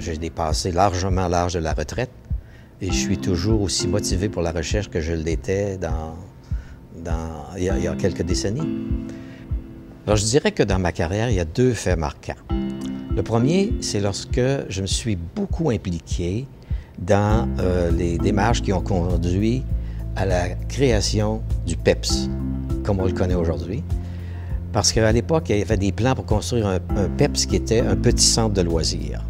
J'ai dépassé largement l'âge de la retraite et je suis toujours aussi motivé pour la recherche que je l'étais il y a quelques décennies. Alors, je dirais que dans ma carrière, il y a deux faits marquants. Le premier, c'est lorsque je me suis beaucoup impliqué dans les démarches qui ont conduit à la création du PEPS, comme on le connaît aujourd'hui. Parce qu'à l'époque, il y avait des plans pour construire un PEPS qui était un petit centre de loisirs.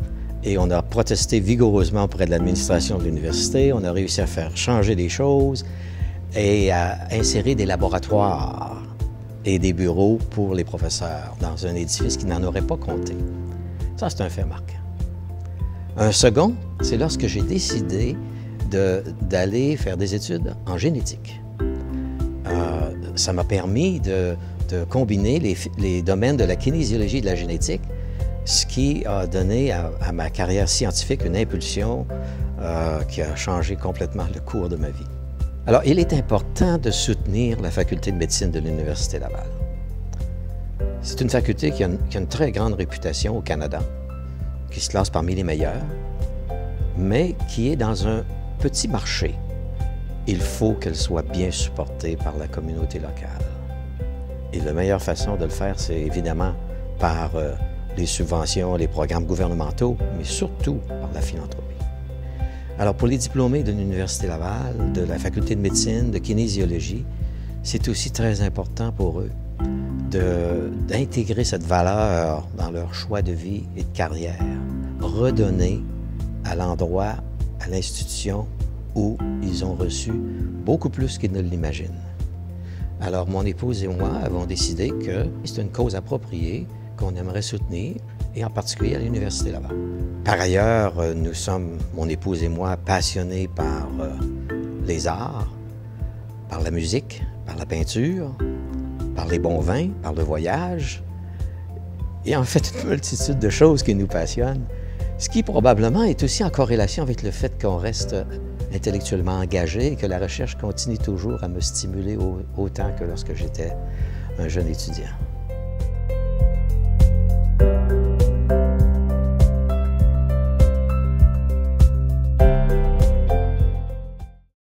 Et on a protesté vigoureusement auprès de l'administration de l'université. On a réussi à faire changer les choses et à insérer des laboratoires et des bureaux pour les professeurs dans un édifice qui n'en aurait pas compté. Ça, c'est un fait marquant. Un second, c'est lorsque j'ai décidé d'aller faire des études en génétique. Ça m'a permis de combiner les domaines de la kinésiologie et de la génétique, ce qui a donné à ma carrière scientifique une impulsion qui a changé complètement le cours de ma vie. Alors, il est important de soutenir la faculté de médecine de l'Université Laval. C'est une faculté qui a une très grande réputation au Canada, qui se classe parmi les meilleures, mais qui est dans un petit marché. Il faut qu'elle soit bien supportée par la communauté locale. Et la meilleure façon de le faire, c'est évidemment par les subventions, les programmes gouvernementaux, mais surtout par la philanthropie. Alors, pour les diplômés de l'Université Laval, de la faculté de médecine, de kinésiologie, c'est aussi très important pour eux d'intégrer cette valeur dans leur choix de vie et de carrière, redonner à l'endroit, à l'institution où ils ont reçu beaucoup plus qu'ils ne l'imaginent. Alors, mon épouse et moi avons décidé que c'est une cause appropriée qu'on aimerait soutenir, et en particulier à l'Université Laval. Par ailleurs, nous sommes, mon épouse et moi, passionnés par les arts, par la musique, par la peinture, par les bons vins, par le voyage, et en fait une multitude de choses qui nous passionnent, ce qui probablement est aussi en corrélation avec le fait qu'on reste intellectuellement engagé et que la recherche continue toujours à me stimuler autant que lorsque j'étais un jeune étudiant.